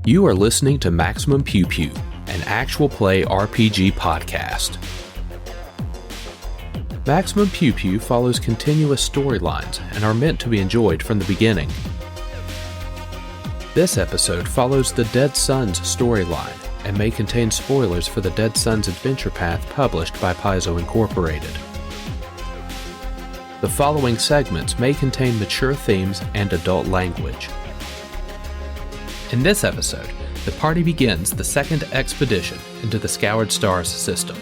You are listening to Maximum Pew Pew, an actual play RPG podcast. Maximum Pew Pew follows continuous storylines and are meant to be enjoyed from the beginning. This episode follows the Dead Sons storyline and may contain spoilers for the Dead Sons adventure path published by Paizo Incorporated. The following segments may contain mature themes and adult language. In this episode, the party begins the second expedition into the Scoured Stars system.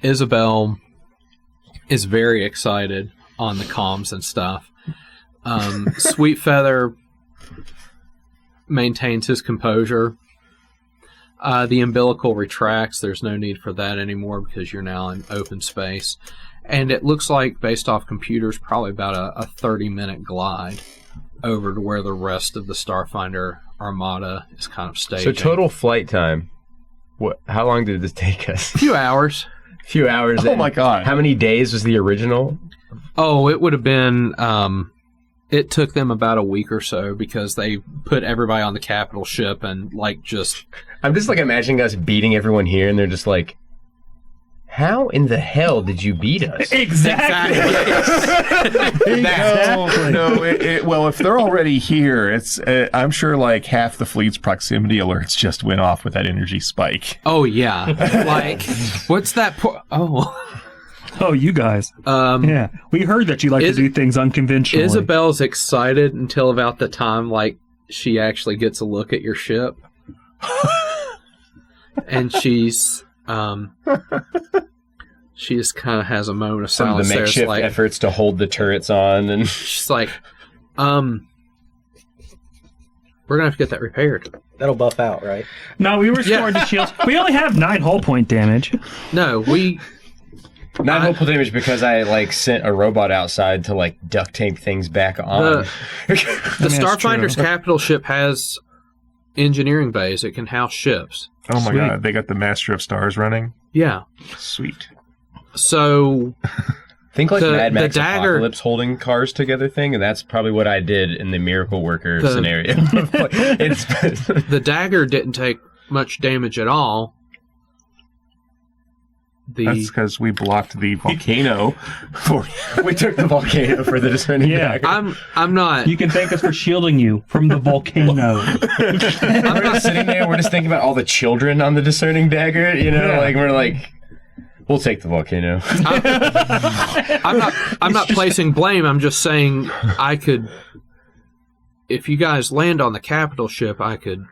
Isabel is very excited on the comms and stuff. Sweet Feather maintains his composure. The umbilical retracts. There's no need for that anymore because you're now in open space. And it looks like, based off computers, probably about a 30-minute glide over to where the rest of the Starfinder Armada is kind of staging. So total flight time. How long did this take us? A few hours. Few hours. Oh my god. How many days was the original? Oh, it would have been... it took them about a week or so because they put everybody on the capital ship and, just... I'm just, imagining us beating everyone here, and they're just like, how in the hell did you beat us? Exactly. Well, if they're already here, it's I'm sure, half the fleet's proximity alerts just went off with that energy spike. Oh, yeah. What's that... Oh, you guys. Yeah. We heard that you like to do things unconventionally. Isabel's excited until about the time, she actually gets a look at your ship. And she's, she just kind of has a moment of silence. Some of the makeshift efforts to hold the turrets on. And she's like, we're going to have to get that repaired. That'll buff out, right? No, we were scoring the shields. We only have 9 hull point damage. No, we... 9 hull point damage because I sent a robot outside to duct tape things back on. The Starfinder's capital ship has engineering bays. It can house ships. Oh my god, they got the Master of Stars running? Yeah. Sweet. So... Think Mad Max Apocalypse holding cars together thing, and that's probably what I did in the Miracle Worker scenario. The dagger didn't take much damage at all. That's because we blocked the volcano. We took the volcano for the discerning dagger. I'm not... You can thank us for shielding you from the volcano. We're just sitting there, we're just thinking about all the children on the discerning dagger, we'll take the volcano. I'm not placing blame, I'm just saying I could... If you guys land on the capital ship, I could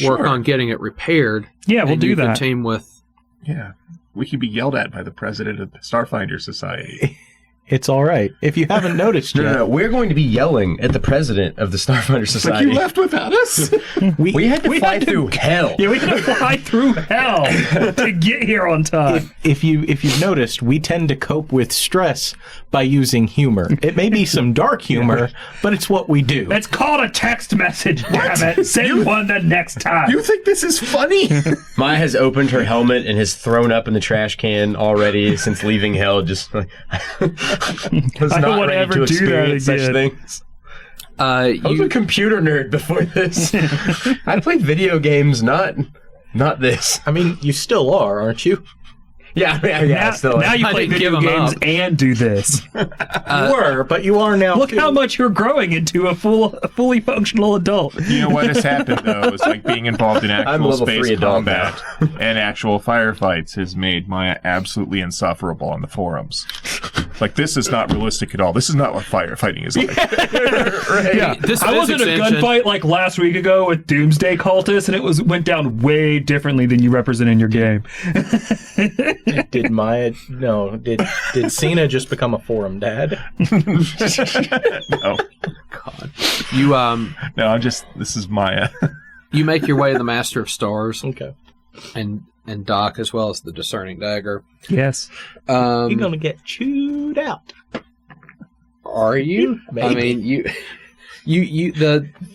work on getting it repaired. Yeah, we'll do that. You could team with... Yeah. We could be yelled at by the president of the Starfinder Society. It's all right. If you haven't noticed yet. No, we're going to be yelling at the president of the Starfinder Society. You left without us? we had to fly through hell. Yeah, we had to fly through hell to get here on time. If you've noticed, we tend to cope with stress by using humor. It may be some dark humor, but it's what we do. It's called a text message, damn it. Send one the next time. You think this is funny? Maya has opened her helmet and has thrown up in the trash can already since leaving hell. Just was I don't not want to ready ever to do that experience such again. things. I was a computer nerd before this. I played video games, not this. I mean, you still are, aren't you? Yeah, now you play video games and do this. You were, but you are now. Look how much you're growing into a fully functional adult. You know what has happened, though, is being involved in actual space combat and actual firefights has made Maya absolutely insufferable on the forums. This is not realistic at all. This is not what firefighting is like. Right. Yeah, I was in a gunfight last week ago with Doomsday Cultists, and it went down way differently than you represent in your game. Did Cyna just become a forum dad? No. God. You, No, this is Maya. You make your way to the Master of Stars. Okay. And Doc, as well as the discerning dagger. Yes. You're gonna get chewed out. Are you? Maybe. I mean,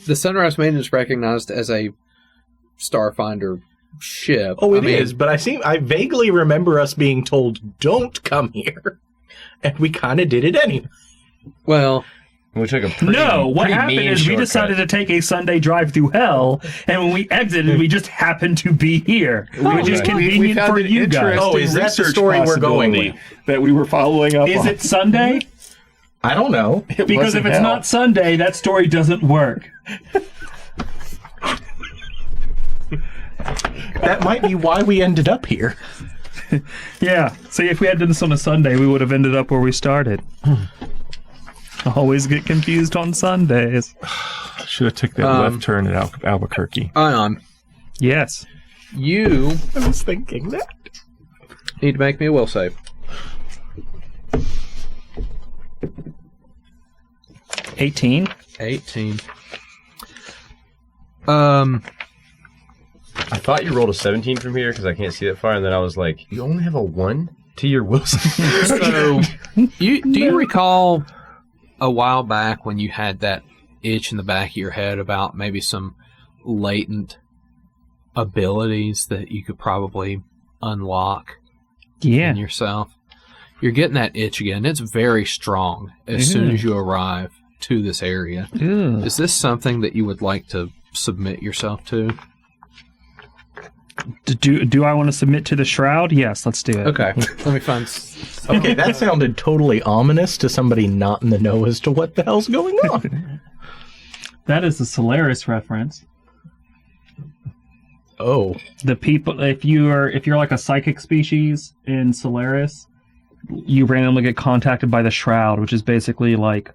the Sunrise Maiden is recognized as a Starfinder ship. Oh, it is, but I vaguely remember us being told, don't come here. And we kind of did it anyway. Well, we took a pretty, what pretty happened mean is we shortcut. decided to take a Sunday drive through hell, and when we exited, we just happened to be here, which is convenient for you guys. Oh, is that the story we're going with? That we were following up on. Is it Sunday? I don't know. Because if it's not Sunday, that story doesn't work. That might be why we ended up here. Yeah. See, if we had done this on a Sunday, we would have ended up where we started. I always get confused on Sundays. Should have took that left turn at Albuquerque. Yes. You I was thinking that. need to make me a will save. 18. 18. I thought you rolled a 17 from here because I can't see that far, and then I was like, you only have a 1 to your will save? So, do you recall a while back when you had that itch in the back of your head about maybe some latent abilities that you could probably unlock in yourself? You're getting that itch again. It's very strong as soon as you arrive to this area. Is this something that you would like to submit yourself to? Do I want to submit to the shroud? Yes, let's do it. Okay, let me find. Okay, that sounded totally ominous to somebody not in the know as to what the hell's going on. That is a Solaris reference. Oh, The people, if you're like a psychic species in Solaris, you randomly get contacted by the shroud, which is basically like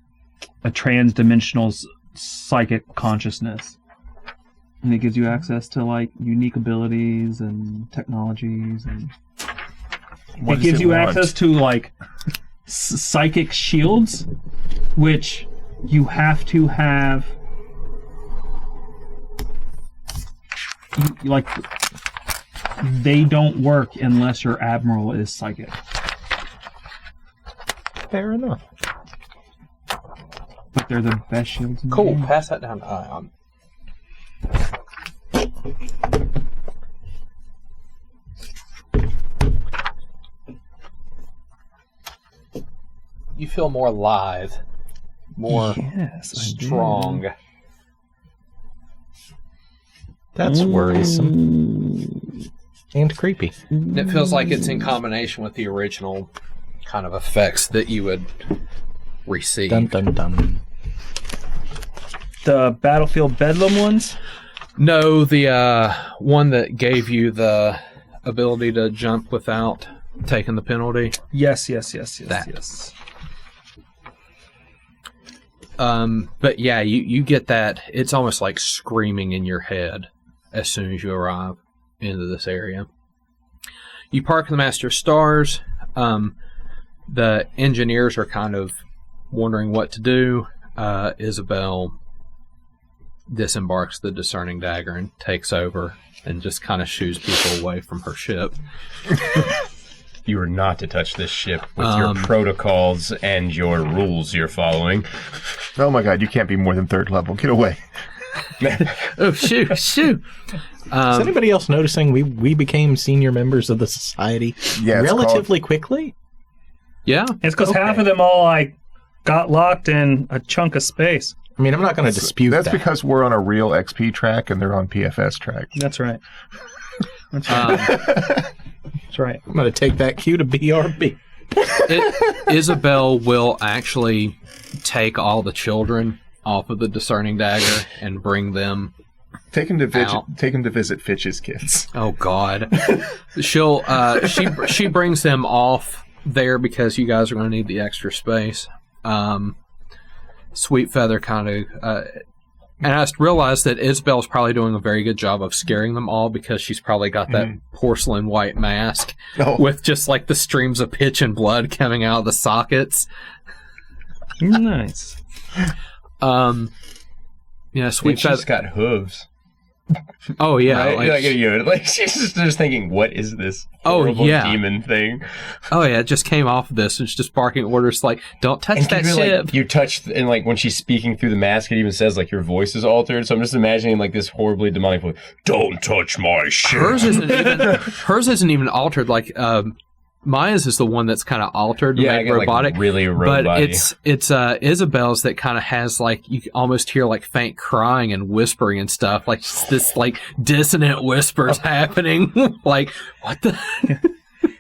a trans-dimensional psychic consciousness. And it gives you access to like unique abilities and technologies, and it gives you access to like psychic shields, which you have to have. Like, they don't work unless your admiral is psychic. fair enough. But they're the best shields in the Cool. game. Pass that down to Ion. You feel more lithe, more strong. That's worrisome. And creepy. And it feels like it's in combination with the original kind of effects that you would receive. Dun dun dun. The Battlefield Bedlam ones? No, the one that gave you the ability to jump without taking the penalty. Yes. That. Yes. But yeah, you get that. It's almost like screaming in your head as soon as you arrive into this area. You park in the Master of Stars. The engineers are kind of wondering what to do. Isabel disembarks the discerning dagger and takes over and just kind of shoos people away from her ship. You are not to touch this ship with your protocols and your rules you're following. Oh my god, you can't be more than 3rd level. Get away. Oh, shoo. Is anybody else noticing we became senior members of the society relatively quickly? Yeah. It's because half of them all like got locked in a chunk of space. I mean, I'm not going to dispute that. That's because we're on a real XP track and they're on PFS track. That's right. That's right. That's right. I'm going to take that cue to BRB. Isabel will actually take all the children off of the discerning dagger and bring them. Take him to visit Fitch's kids. Oh God, she'll she brings them off there because you guys are going to need the extra space. Sweet Feather kind of, and I realized that Isabel's probably doing a very good job of scaring them all because she's probably got that porcelain white mask with just like the streams of pitch and blood coming out of the sockets. Nice. Yeah, Sweet Feather. She's got hooves. Oh yeah, right? She's just thinking, what is this horrible demon thing? Oh yeah, it just came off of this. It's just barking orders like, "Don't touch that ship." Like, you touched, and like when she's speaking through the mask, it even says like your voice is altered. So I'm just imagining like this horribly demonic voice. Don't touch my ship. Hers isn't even altered. Like Maia's is the one that's kind of altered, made robotic. Like, really robotic. But it's Isabel's that kind of has like, you almost hear like faint crying and whispering and stuff, like this like dissonant whispers happening. Like, what the?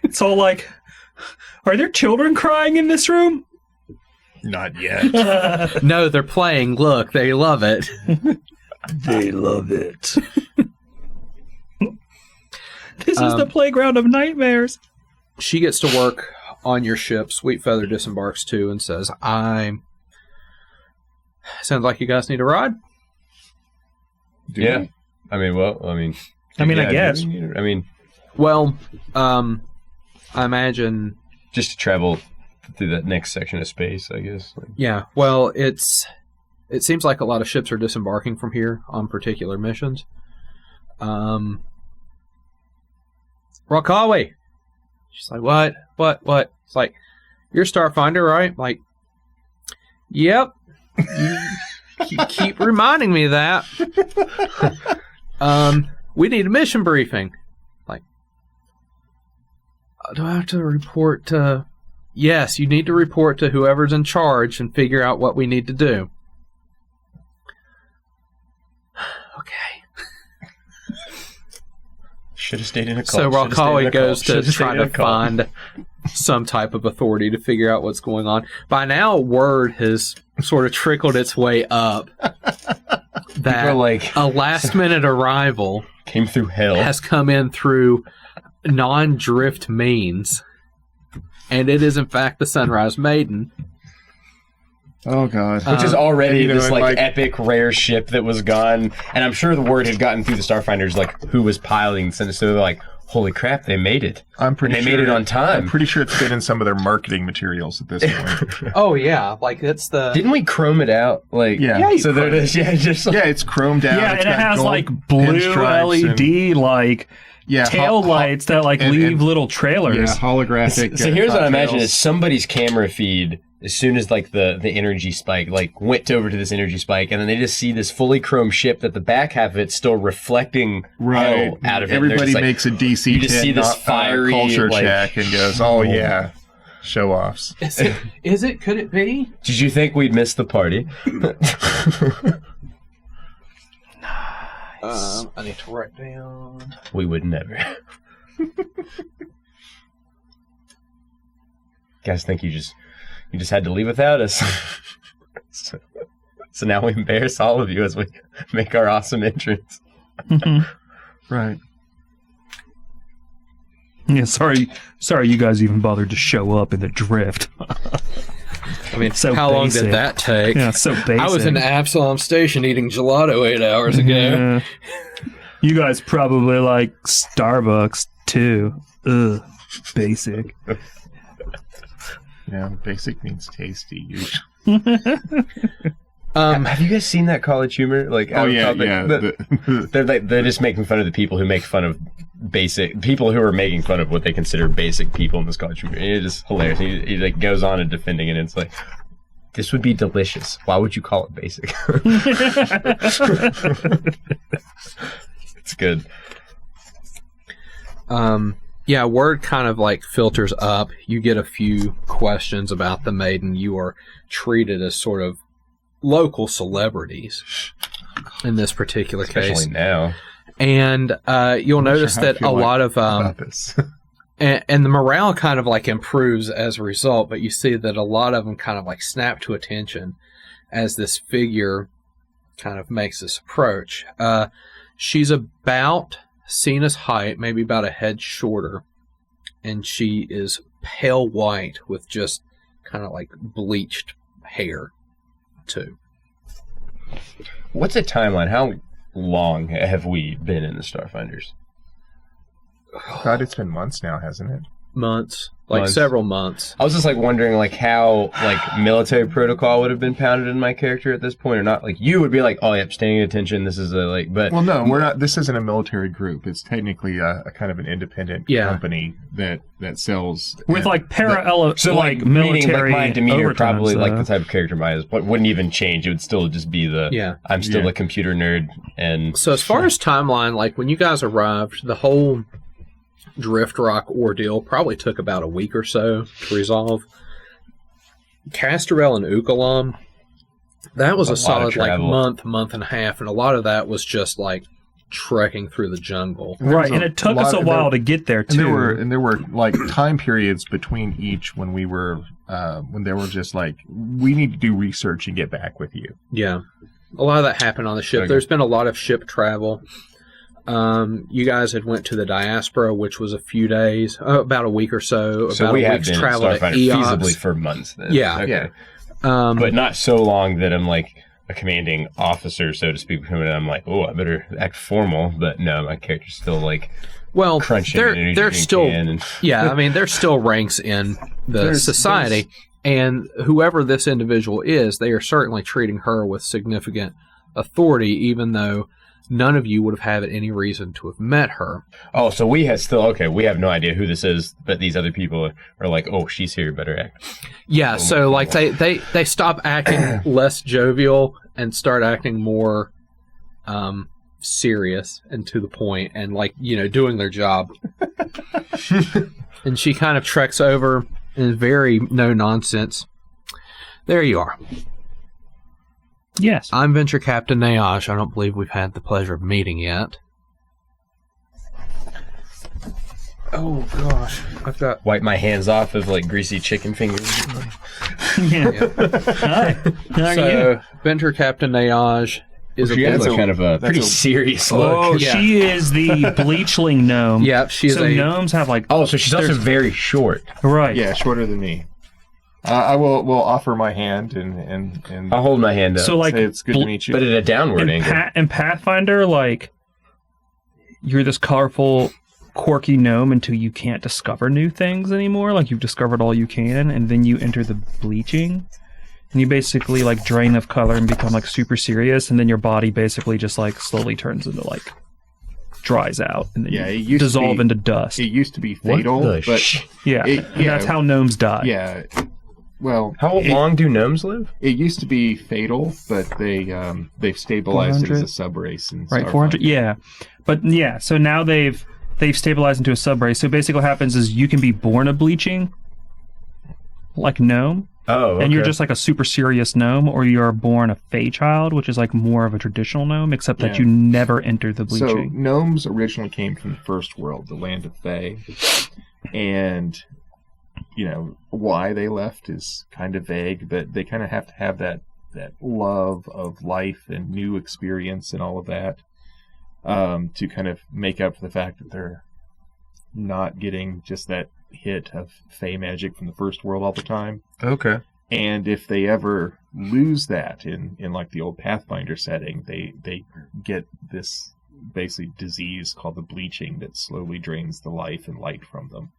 It's all like, are there children crying in this room? Not yet. No, they're playing. Look, they love it. They love it. This is the playground of nightmares. She gets to work on your ship. Sweetfeather disembarks too and says, sounds like you guys need a ride? Yeah. I guess. Well, I imagine... Just to travel through that next section of space, I guess. Yeah, well, it seems like a lot of ships are disembarking from here on particular missions. Rockawi! She's like, what? It's like, you're Starfinder, right? Like, yep. You keep reminding me of that. We need a mission briefing. Like, do I have to report to... Yes, you need to report to whoever's in charge and figure out what we need to do. Okay. Should have stayed in a cult. So Rockawi goes to try to find some type of authority to figure out what's going on. By now, word has sort of trickled its way up that a last-minute arrival came through hell, has come in through non-drift means, and it is in fact the Sunrise Maiden. Oh god! Which is already this epic rare ship that was gone, and I'm sure the word had gotten through the Starfinders who was piloting. So they're like, "Holy crap, they made it! They made it on time." I'm pretty sure it's been in some of their marketing materials at this point. Oh yeah, like it's the. Didn't we chrome it out? So there it is. Yeah, it's chromed out. Yeah, and it has blue LED tail lights that leave little trailers. Yeah, holographic. So here's what I imagine is somebody's camera feed. As soon as the energy spike went over to this energy spike, and then they just see this fully chrome ship that the back half of it's still reflecting hell out of it. Everybody makes a DC. You just see this fiery culture check and goes, "Oh yeah, show offs." Is it? Could it be? Did you think we'd miss the party? Nice. I need to write down. We would never. Guys, think you just had to leave without us. So now we embarrass all of you as we make our awesome entrance. Right. Yeah, sorry you guys even bothered to show up in the drift. I mean, so how long did that take? Yeah, so basic. I was in Absalom Station eating gelato 8 hours ago. Yeah. You guys probably like Starbucks too. Ugh, basic. Yeah, basic means tasty usually. Have you guys seen that College Humor? They're just making fun of the people who make fun of people who are making fun of what they consider basic people in this College Humor. It is hilarious. He goes on and defending it. And it's like, this would be delicious. Why would you call it basic? It's good. Yeah, word kind of filters up. You get a few questions about the Maiden. You are treated as sort of local celebrities in this particular case. Especially now. And you'll notice that a lot of and the morale kind of improves as a result, but you see that a lot of them kind of snap to attention as this figure kind of makes this approach. She's about Cyna's height, maybe about a head shorter, and she is pale white with just kind of bleached hair too. What's the timeline? How long have we been in the Starfinders? God, it's been months now, hasn't it? months. Months. Several months. I was just like wondering like how like military protocol would have been pounded in my character at this point or not. Like you would be like, oh yep, standing attention, this is a like but Well, no, we're not. This isn't a military group. It's technically a kind of an independent company that sells with like so like meaning, military. like my demeanor overtones, probably though. like the type of character Maia is, but wouldn't even change. It would still just be I'm still a computer nerd. And So as far as timeline, like when you guys arrived, the whole Drift Rock ordeal probably took about a week or so to resolve. Casterel and Ukalam, that was a solid like month and a half, and a lot of that was just like trekking through the jungle. Right, and it took us a while to get there too. And there were like time periods between each when we were when they were just like, we need to do research and get back with you. Yeah, a lot of that happened on the ship. Okay. There's been a lot of ship travel. You guys had went to the diaspora, which was a few days, about a week or so. So about we a have week's been travel to Starfinder Eox. feasibly for months then. Yeah. Okay. Yeah. But not so long that I'm like a commanding officer, so to speak, and I'm like, oh, I better act formal. But no, my character's still like crunching an they're energy still can and yeah. I mean, there's still ranks in the society, and whoever this individual is, they are certainly treating her with significant authority, even though none of you would have had any reason to have met her. Oh, so we have no idea who this is, but these other people are like, oh, she's here, better act. Yeah, so like they stop acting less jovial and start acting more serious and to the point and like, doing their job. And she kind of treks over in very no nonsense. There you are. Yes. I'm Venture Captain Nayaj. I don't believe we've had the pleasure of meeting yet. Oh, gosh. I've got... Wipe my hands off of, like, greasy chicken fingers. Yeah. Hi. How are you? So, Venture Captain Nayaj is She has kind of a pretty serious look. Oh, Yeah. she is the bleachling gnome. Yep, she's so gnomes have like... Oh, so she's also very short. Right. Yeah, shorter than me. I will offer my hand and I'll hold my hand up. So like say it's good to meet you. but at a downward in, angle. in Pathfinder, like, you're this colorful, quirky gnome until you can't discover new things anymore. Like, you've discovered all you can, and then you enter the bleaching. And you basically, like, drain of color and become, like, super serious, and then your body basically just, like, slowly turns into, like, dries out, and then you dissolve into dust. It used to be fatal, but and that's how gnomes die. Yeah. Well, how long do gnomes live? It used to be fatal, but they've stabilized it as a subrace. Right, 400. Yeah, but yeah. So now they've stabilized into a subrace. So basically, what happens is you can be born a bleaching, like gnome. Oh, okay. And you're just like a super serious gnome, or you're born a fey child, which is like more of a traditional gnome, except that you never enter the bleaching. So gnomes originally came from the first world, the land of Fey, and why they left is kind of vague, but they kind of have to have that love of life and new experience and all of that to kind of make up for the fact that they're not getting just that hit of Fey magic from the first world all the time. Okay. And if they ever lose that in like the old Pathfinder setting, they get this basically disease called the bleaching that slowly drains the life and light from them.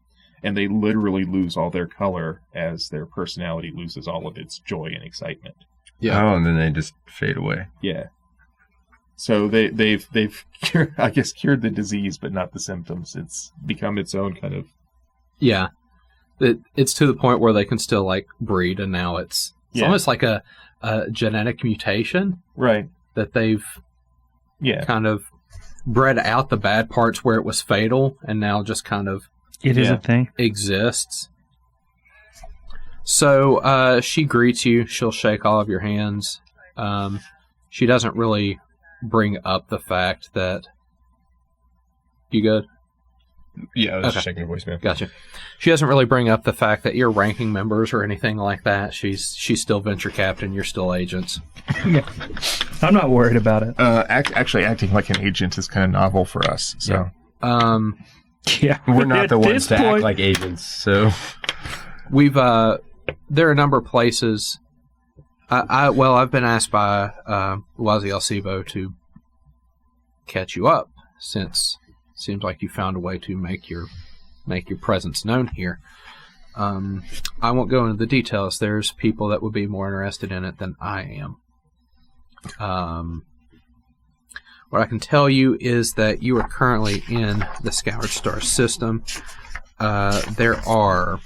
And they literally lose all their color as their personality loses all of its joy and excitement. Yeah. Oh, and then they just fade away. Yeah. So they've cured, I guess, cured the disease, but not the symptoms. It's become its own kind of... Yeah. It's to the point where they can still, like, breed, and now it's almost like a genetic mutation. Right. That they've kind of bred out the bad parts where it was fatal, and now just kind of... It is a thing. Exists. So she greets you. She'll shake all of your hands. She doesn't really bring up the fact that... You good? Yeah, I was just checking your voicemail. Gotcha. She doesn't really bring up the fact that you're ranking members or anything like that. She's still Venture Captain. You're still agents. Yeah. I'm not worried about it. Actually, acting like an agent is kind of novel for us. So. Yeah, we're not the ones to act like agents, so we've there are a number of places. I've been asked by Waziel Sibo to catch you up, since it seems like you found a way to make your make your presence known here. I won't go into the details. There's people that would be more interested in it than I am. What I can tell you is that you are currently in the Scoured star system. There are...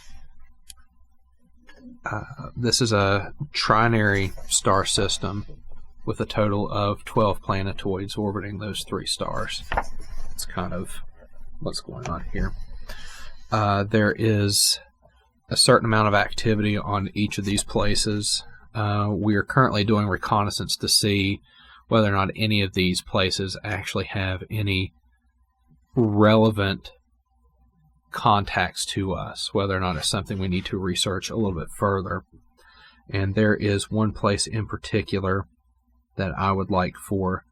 this is a trinary star system with a total of 12 planetoids orbiting those 3 stars. That's kind of what's going on here. There is a certain amount of activity on each of these places. We are currently doing reconnaissance to see whether or not any of these places actually have any relevant contacts to us, whether or not it's something we need to research a little bit further. And there is one place in particular that I would like for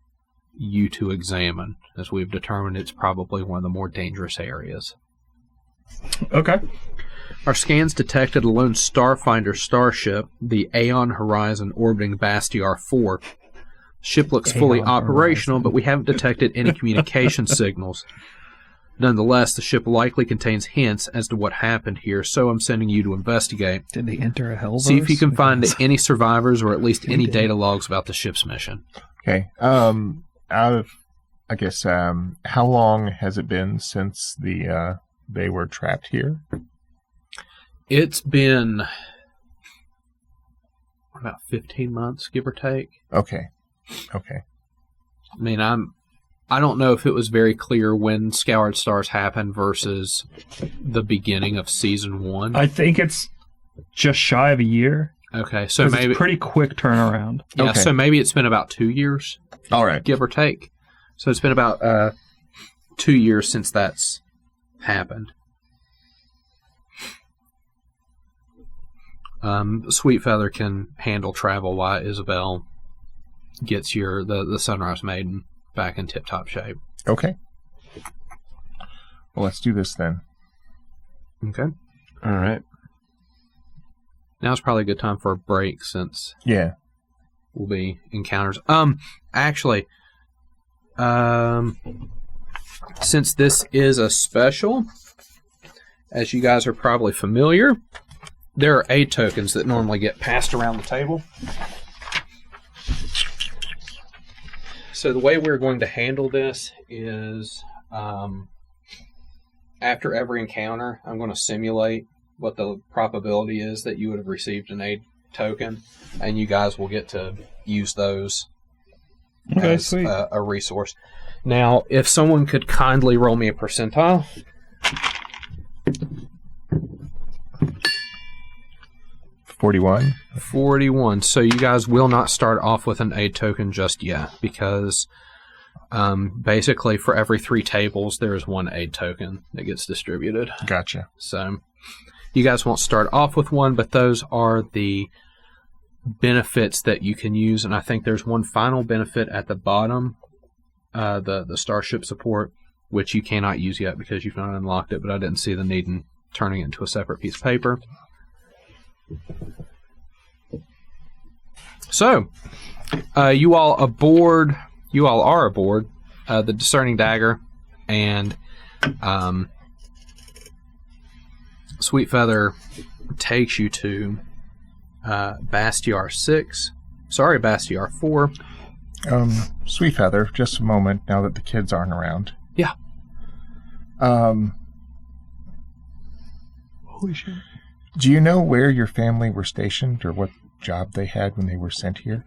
you to examine, as we've determined it's probably one of the more dangerous areas. Okay. Our scans detected a lone Starfinder starship, the Aeon Horizon, orbiting Bastiar 4. Ship looks fully operational, but we haven't detected any communication signals. Nonetheless, the ship likely contains hints as to what happened here, so I'm sending you to investigate. Did they enter a hellverse? See if you can find any survivors or at least any data logs about the ship's mission. Okay. Out of, I guess, how long has it been since they were trapped here? It's been about 15 months, give or take. Okay. I mean, I don't know if it was very clear when Scoured Stars happened versus the beginning of Season 1. I think it's just shy of a year. Okay, so maybe... it's a pretty quick turnaround. Yeah, okay. So maybe it's been about 2 years. All right. Give or take. So it's been about 2 years since that's happened. Sweetfeather can handle travel while Isabel gets the Sunrise Maiden back in tip-top shape. Okay. Well, let's do this then. Okay. All right. Now's probably a good time for a break since Yeah. we'll be encounters. Actually, since this is a special, as you guys are probably familiar, there are aid tokens that normally get passed around the table. So the way we're going to handle this is, after every encounter, I'm going to simulate what the probability is that you would have received an aid token, and you guys will get to use those as sweet. A resource. Now, if someone could kindly roll me a percentile. 41. So you guys will not start off with an aid token just yet, because basically for every 3 tables there is 1 aid token that gets distributed. Gotcha. So you guys won't start off with one, but those are the benefits that you can use. And I think there's one final benefit at the bottom, the starship support, which you cannot use yet because you've not unlocked it, but I didn't see the need in turning it into a separate piece of paper. So, you all are aboard the Discerning Dagger, and Sweetfeather takes you to Bastiar 4. Sweetfeather, just a moment now that the kids aren't around. Yeah. Holy shit. Do you know where your family were stationed or what job they had when they were sent here?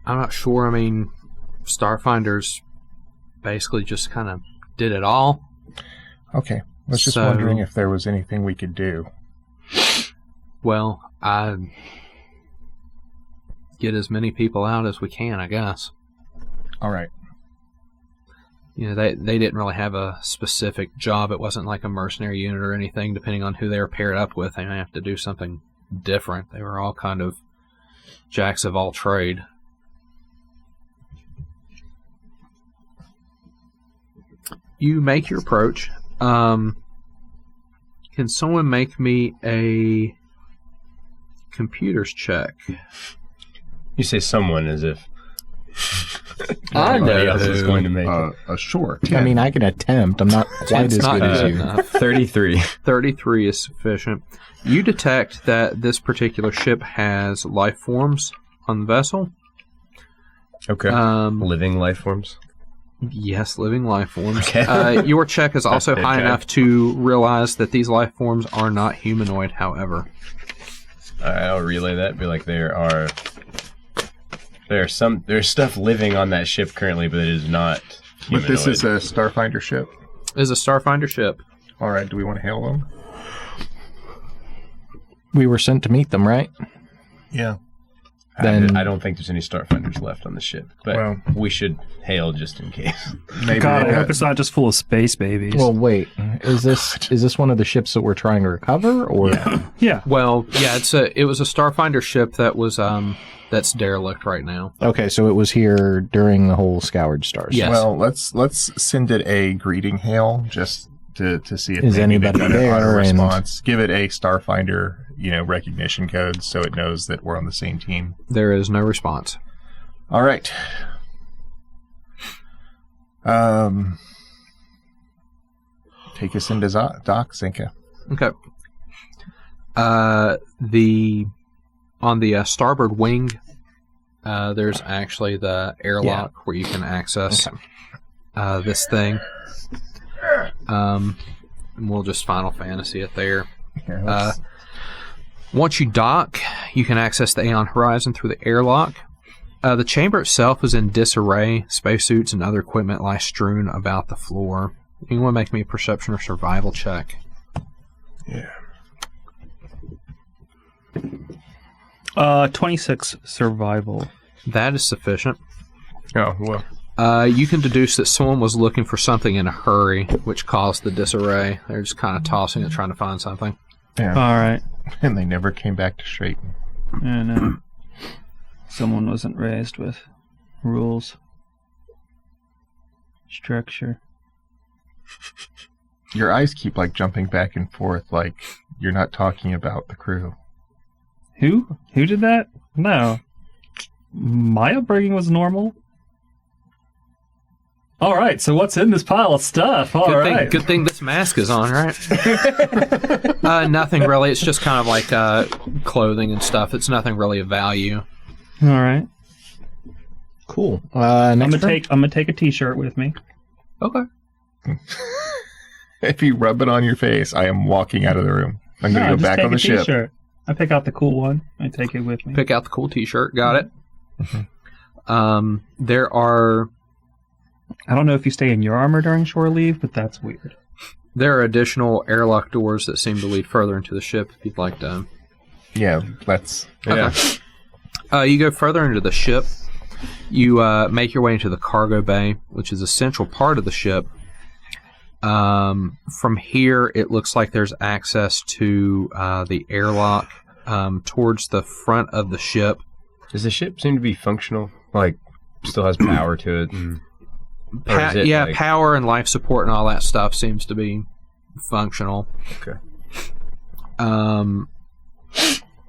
I'm not sure. I mean, Starfinders basically just kind of did it all. Okay. I was just wondering if there was anything we could do. Well, I get as many people out as we can, I guess. All right. You know, they didn't really have a specific job. It wasn't like a mercenary unit or anything. Depending on who they were paired up with, they might have to do something different. They were all kind of jacks of all trade. You make your approach. Can someone make me a computers check? You say someone as if I know Nobody else is going to make a short. I mean, I can attempt. I'm not quite It's as not good as good you. enough. 33. 33 is sufficient. You detect that this particular ship has life forms on the vessel. Okay. Living life forms. Yes, living life forms. Okay. Your check is also high Okay. enough to realize that these life forms are not humanoid, however. I'll relay that. Be like, there's stuff living on that ship currently, but it is not humanoid. But this is a Starfinder ship. It is a Starfinder ship. All right, do we want to hail them? We were sent to meet them, right? Yeah. Then I don't think there's any Starfinders left on the ship, but Well- we should hail just in case. Maybe God, they I hope got- it's not just full of space babies. Well, wait. Is this one of the ships that we're trying to recover, or yeah. Well, yeah, it was a Starfinder ship that was that's derelict right now. Okay, so it was here during the whole Scoured stars. Yes. Well, let's send it a greeting hail just to see if Is maybe anybody they've got an there, auto and- response. Give it a Starfinder, recognition code so it knows that we're on the same team. There is no response. All right. Take us into dock, Zenka. Okay. On the starboard wing, there's actually the airlock where you can access this thing. And we'll just Final Fantasy it there. Here, Once you dock, you can access the Aeon Horizon through the airlock. The chamber itself is in disarray. Spacesuits and other equipment lie strewn about the floor. You want to make me a perception or survival check? yeah. 26 survival. That is sufficient. Oh, well. You can deduce that someone was looking for something in a hurry, which caused the disarray. They're just kind of tossing it, trying to find something. Yeah. All right. And they never came back to straighten. I know. Someone wasn't raised with rules. Structure. Your eyes keep jumping back and forth like you're not talking about the crew. Who? Who did that? No. My upbringing was normal. All right, so what's in this pile of stuff? All right. Good thing this mask is on, right? Nothing really. It's just kind of like clothing and stuff. It's nothing really of value. All right. Cool. I'm Next gonna take a T-shirt with me. Okay. If you rub it on your face, I am walking out of the room. I'm going to go back on the ship. T-shirt. I pick out the cool one. I take it with me. Pick out the cool T-shirt. Got it. There are I don't know if you stay in your armor during shore leave, but that's weird. There are additional airlock doors that seem to lead further into the ship if you'd like to. Yeah, let's. Okay. You go further into the ship. You make your way into the cargo bay, which is a central part of the ship. From here, it looks like there's access to the airlock towards the front of the ship. Does the ship seem to be functional? Still has power to it? Or is it power and life support and all that stuff seems to be functional. Okay.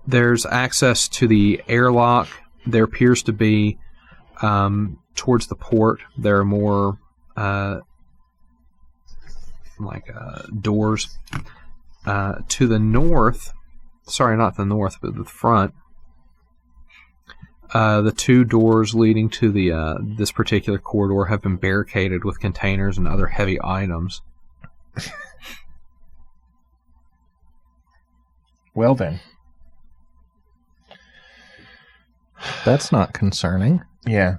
There's access to the airlock. There appears to be, towards the port, there are more doors. To the north, sorry, not the north, but the front, the two doors leading to the this particular corridor have been barricaded with containers and other heavy items. Well then. That's not concerning. Yeah.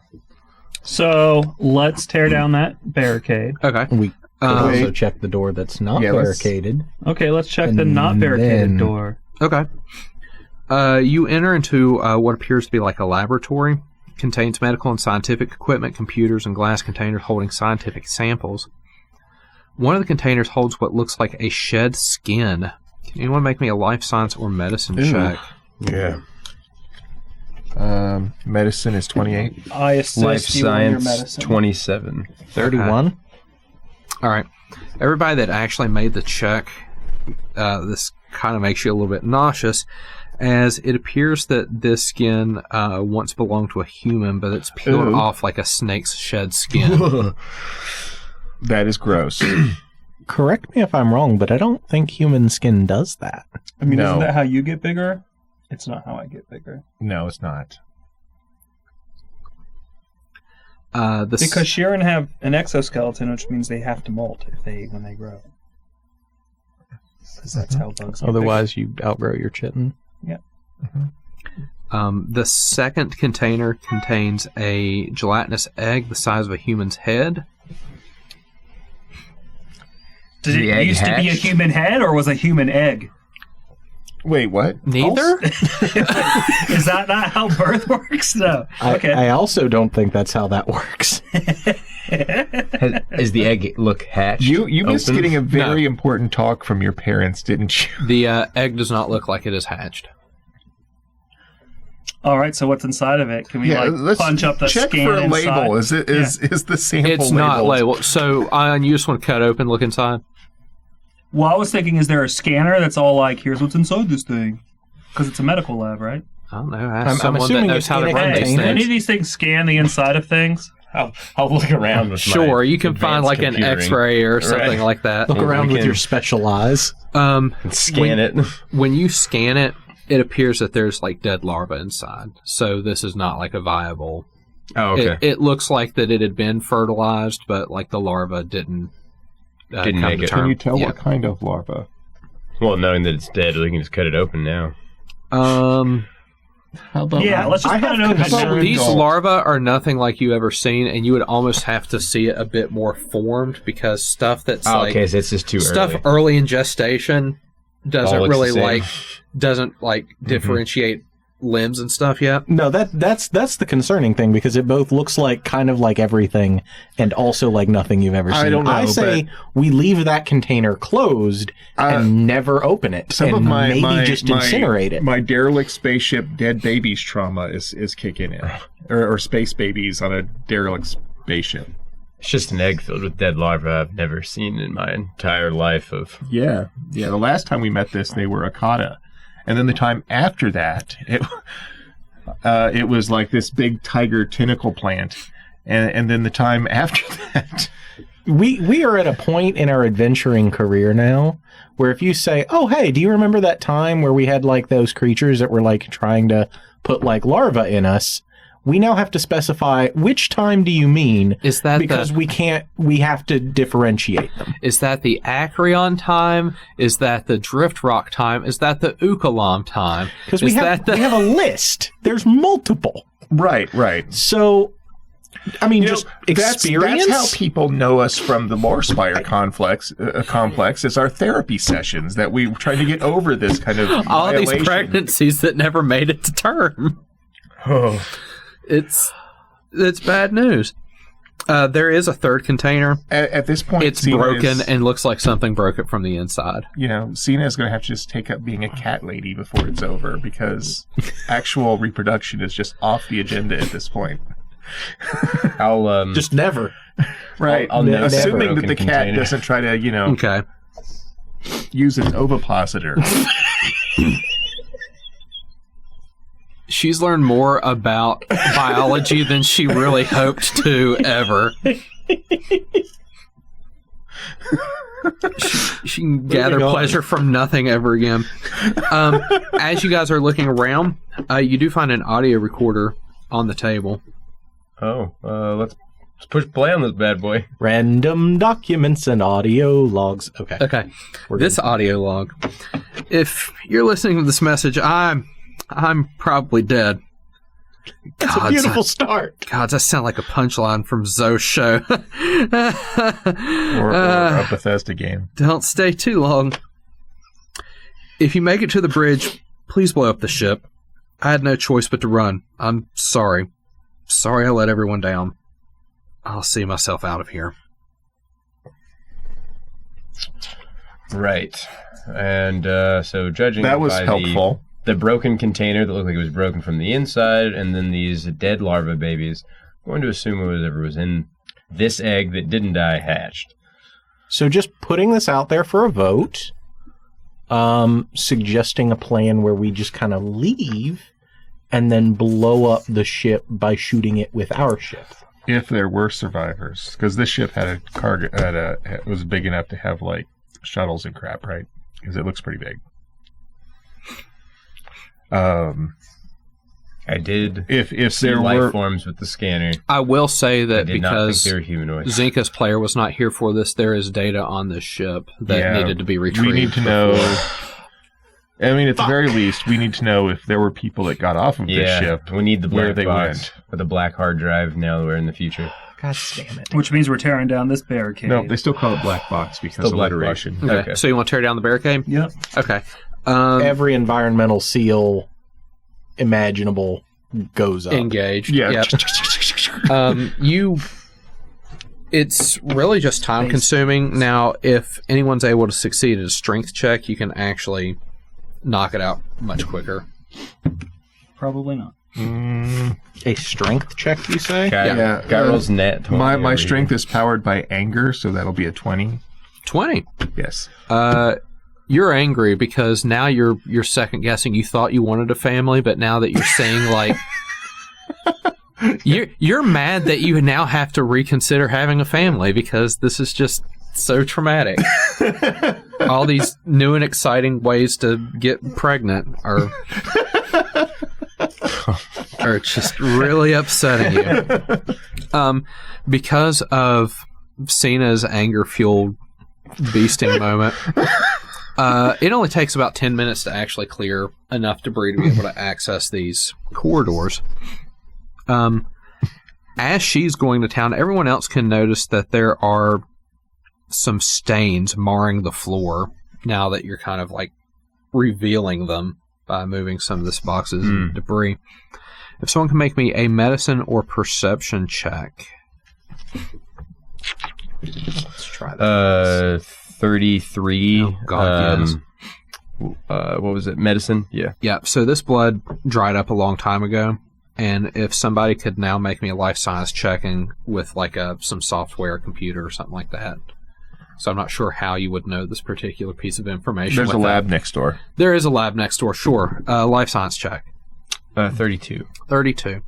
So let's tear down that barricade. Okay. We could also Wait. check the door that's not Yeah, let's- barricaded. Okay, let's check the And not barricaded then- door. Okay. You enter into what appears to be like a laboratory. Contains medical and scientific equipment, computers, and glass containers holding scientific samples. One of the containers holds what looks like a shed skin. Can anyone make me a life science or medicine check? Yeah. Medicine is 28. I assist Life you on your science, medicine. 27. 31? All right. Everybody that actually made the check, this kind of makes you a little bit nauseous. as it appears that this skin once belonged to a human, but it's peeled off like a snake's shed skin. That is gross. Correct me if I'm wrong, but I don't think human skin does that. I mean, No. isn't that how you get bigger? It's not how I get bigger. No, it's not. Because Sheeran have an exoskeleton, which means they have to molt when they grow. Because that's how bugs get Otherwise, you outgrow your chitin. bigger. The second container contains a gelatinous egg the size of a human's head. Did The it egg used to be a hatched? human head, or was a human egg? Wait, what? Neither? Is that not how birth works? No. Okay. I also don't think that's how that works. Is the egg look hatched? You missed open? getting a very important talk from your parents, didn't you? The egg does not look like it is hatched. All right. So what's inside of it? Can we let's punch up the check scan for a inside? label. Is the sample It's not labeled? labeled. So you just want to cut open, look inside? Well, I was thinking, is there a scanner that's all like, here's what's inside this thing? Because it's a medical lab, right? I don't know. I'm Ask someone that assuming knows it's how to in a run these container. Any of things. these things scan the inside of things? I'll look around with my Sure, you can find advanced like an computering. X-ray or something Right. like that. Look Or around we with can- your special eyes. And scan it. When you scan it, it appears that there's like dead larvae inside. So this is not like a viable. Oh, okay. It looks like that it had been fertilized, but like the larva didn't Didn't come make to it. term. Can you tell Yeah. what kind of larva? Well, knowing that it's dead, we can just cut it open now. How about Yeah, let's just cut it open. concern These dogs. larvae are nothing like you've ever seen, and you would almost have to see it a bit more formed because stuff that's Oh, like okay, so it's just too stuff early. early in gestation doesn't All looks really the same. like differentiate limbs and stuff yet. No, that's the concerning thing because it both looks like kind of like everything and also like nothing you've ever seen. I don't know, I say we leave that container closed and never open it, Some and of my maybe just incinerate it. My derelict spaceship dead babies trauma is kicking in, or space babies on a derelict spaceship. It's just an egg filled with dead larvae I've never seen in my entire life of... Yeah. The last time we met this, they were Akata, and then the time after that, it was like this big tiger tentacle plant, and then the time after that. We are at a point in our adventuring career now where if you say, "Oh, hey, do you remember that time where we had like those creatures that were like trying to put like larvae in us?" We now have to specify which time do you mean? Is that because we have to differentiate them. Is that the Acreon time? Is that the Drift Rock time? Is that the Ukalam time? Because we Is have that the- we have a list. There's multiple. Right. So, I mean, just experience. That's how people know us from the Lorespire complex is our therapy sessions that we try to get over this kind of all these violation. pregnancies that never made it to term. It's bad news. There is a third container. At this point, It's Cyna broken is, and looks like something broke it from the inside. Cyna is going to have to just take up being a cat lady before it's over because actual reproduction is just off the agenda at this point. I'll just never. Right. I'll never Assuming that the broken cat container. doesn't try to, Okay. use its ovipositor. She's learned more about biology than she really hoped to ever. She can gather on. pleasure from nothing ever again. As you guys are looking around, you do find an audio recorder on the table. let's push play on this bad boy. Random documents and audio logs. Okay. Okay. This audio log. If you're listening to this message, I'm probably dead. That's a beautiful start. God, that sounds like a punchline from Zoe's show. or a Bethesda game. Don't stay too long. If you make it to the bridge, please blow up the ship. I had no choice but to run. I'm sorry. Sorry I let everyone down. I'll see myself out of here. Right. And so judging That was by helpful. the broken container that looked like it was broken from the inside, and then these dead larva babies, I'm going to assume whatever was in this egg that didn't die hatched. So just putting this out there for a vote. suggesting a plan where we just kind of leave and then blow up the ship by shooting it with our ship. If there were survivors, because this ship had a cargo, it was big enough to have like shuttles and crap, right? Because it looks pretty big. I did. If see there life were forms with the scanner, I will say I that did not think because they were humanoids. Zenka's player was not here for this, there is data on this ship that needed to be retrieved. We need to know. I mean, at the very least, we need to know if there were people that got off of this ship. We need the where black they box went. with the black hard drive. Now that we're in the future. God damn it. Which means we're tearing down this barricade. No, they still call it black box because Still of black alliteration. Okay. So you want to tear down the barricade? Yep. Okay. Every environmental seal imaginable goes up. Engaged. Yeah. Yep. It's really just time consuming. Now, if anyone's able to succeed at a strength check, you can actually knock it out much quicker. Probably not. A strength check, you say? Guy rolls net. 20 My every strength year. is powered by anger, so that'll be a 20. 20. Yes. You're angry because now you're second guessing. You thought you wanted a family, but now that you're seeing like you're mad that you now have to reconsider having a family because this is just so traumatic. All these new and exciting ways to get pregnant are just really upsetting you. Because of Cyna's anger-fueled beasting moment, it only takes about 10 minutes to actually clear enough debris to be able to access these corridors. As she's going to town, everyone else can notice that there are some stains marring the floor now that you're kind of like revealing them by moving some of this boxes and debris. If someone can make me a medicine or perception check. Let's try that. 33. Oh, God, yes. What was it? Medicine? Yeah. Yeah, so this blood dried up a long time ago, and if somebody could now make me a life science checking with like some software computer or something like that. So I'm not sure how you would know this particular piece of information. There's a lab next door. There is a lab next door, sure. Life science check. 32. 32.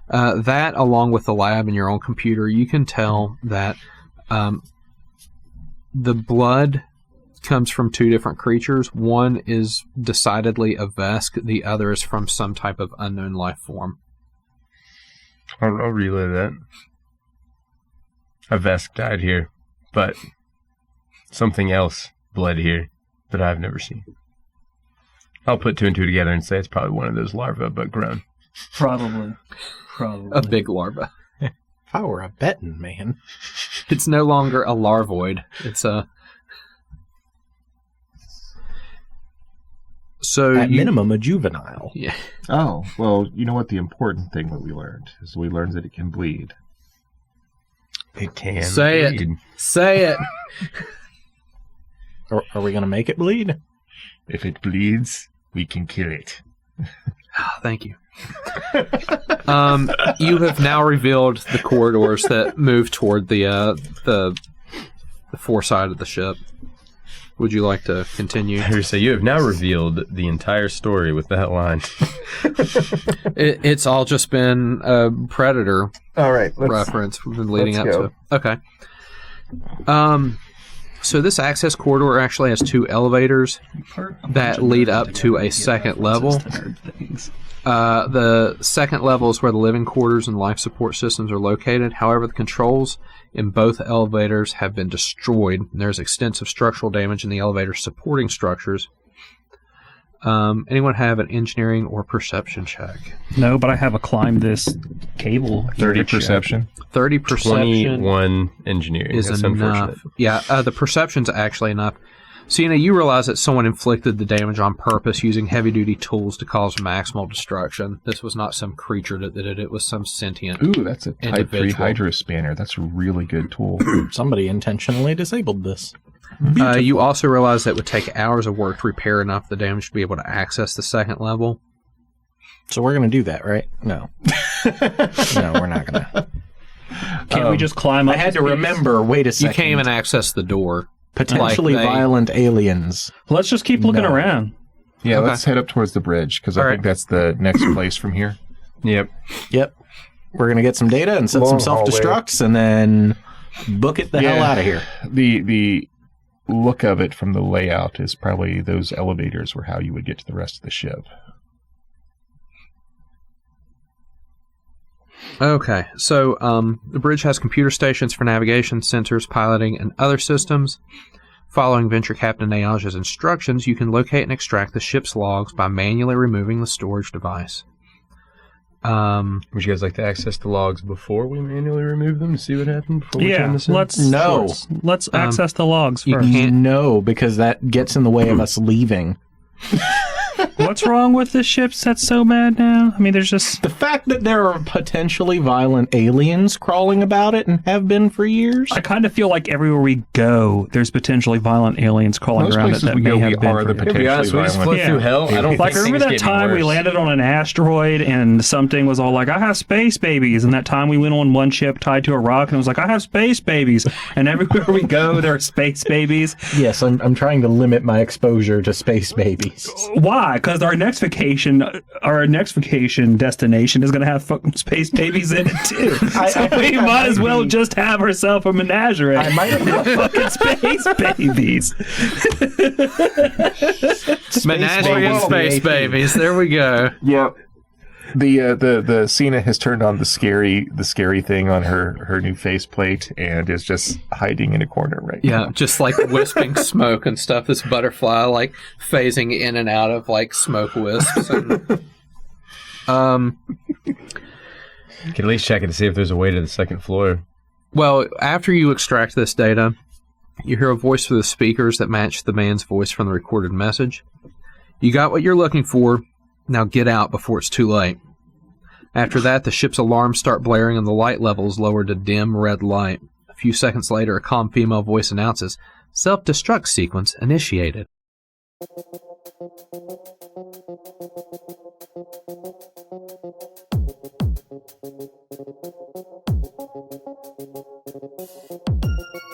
That, along with the lab and your own computer, you can tell that the blood comes from two different creatures. One is decidedly a Vesk. The other is from some type of unknown life form. I'll relay that. A Vesk died here, but something else bled here that I've never seen. I'll put two and two together and say it's probably one of those larvae, but grown. Probably. A big larva. If I were a betting man. It's no longer a larvoid. It's a... So At minimum, a juvenile. Yeah. Oh, well, you know what the important thing that we learned is we learned that it can bleed. It can. Say bleed. it. Say it. Are we going to make it bleed? If it bleeds, we can kill it. Thank you. You have now revealed the corridors that move toward the foreside of the ship. Would you like to continue? So you have now revealed the entire story with that line. It's all just been a Predator reference we've been leading up to. Okay. So this access corridor actually has two elevators that lead up to a second level. The second level is where the living quarters and life support systems are located. However, the controls in both elevators have been destroyed. There's extensive structural damage in the elevator supporting structures. Anyone have an engineering or perception check? No, but I have a climb this cable. 30 perception. 30 perception 21 engineering. is That's enough. unfortunate. Yeah, the perception's actually enough. Cyna, you realize that someone inflicted the damage on purpose using heavy-duty tools to cause maximal destruction. This was not some creature that did it. It was some sentient Ooh, that's a Type 3 individual. Hydro Spanner. That's a really good tool. Somebody intentionally disabled this. You also realize that it would take hours of work to repair enough the damage to be able to access the second level. So we're going to do that, right? No. No, we're not going to. Can't we just climb up? I had to remember, wait a You second. can't even access the door. Potentially Like they- violent aliens. Let's just keep looking No. around. Yeah, Okay. let's head up towards the bridge because I All think right. that's the next place from here. Yep. Yep. We're going to get some data and set Long some self-destructs and then book it the hell Yeah. out of here. The look of it from the layout is probably those elevators were how you would get to the rest of the ship. Okay, so the bridge has computer stations for navigation, sensors, piloting, and other systems. Following Venture Captain Ayaj's instructions, you can locate and extract the ship's logs by manually removing the storage device. Would you guys like to access the logs before we manually remove them to see what happened before we turn Yeah, this in? let's access the logs you first. can't- No, because that gets in the way of us leaving. What's wrong with the ships that's so bad now? I mean, there's just The fact that there are potentially violent aliens crawling about it and have been for years. I kind of feel like everywhere we go, there's potentially violent aliens crawling Most around it places that we may go, we have been are for the years. To be potentially honest, we just violent. flew Yeah. through hell. I don't Like, think remember things that get time we worse. landed on an asteroid and something was all like, I have space babies. And that time we went on one ship tied to a rock and it was like, I have space babies. And everywhere we go, there are space babies. Yes, I'm trying to limit my exposure to space babies. Why? Because our next vacation destination is going to have fucking space babies in it too. So we might as well just have ourselves a menagerie. I might have fucking space babies. Menagerie and babies. space babies. There we go. Yep. The Cyna has turned on the scary thing on her new faceplate and is just hiding in a corner right now. Yeah, just like wisping smoke and stuff. This butterfly like phasing in and out of like smoke wisps. And, Can at least check it to see if there's a way to the second floor. well, after you extract this data, you hear a voice through the speakers that match the man's voice from the recorded message. You got what you're looking for. Now get out before it's too late. After that, the ship's alarms start blaring and the light levels lower to dim red light. A few seconds later, a calm female voice announces, "Self-destruct sequence initiated."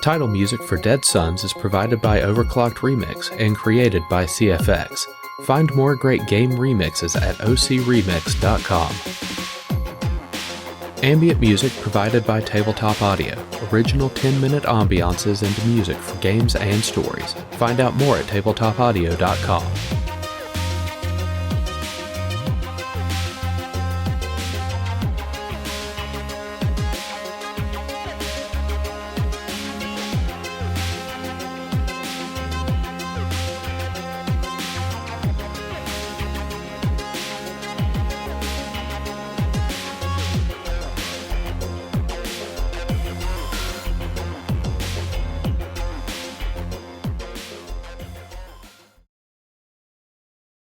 Title music for Dead Sons is provided by Overclocked Remix and created by CFX. Find more great game remixes at ocremix.com. Ambient music provided by Tabletop Audio. Original 10-minute ambiances and music for games and stories. Find out more at tabletopaudio.com.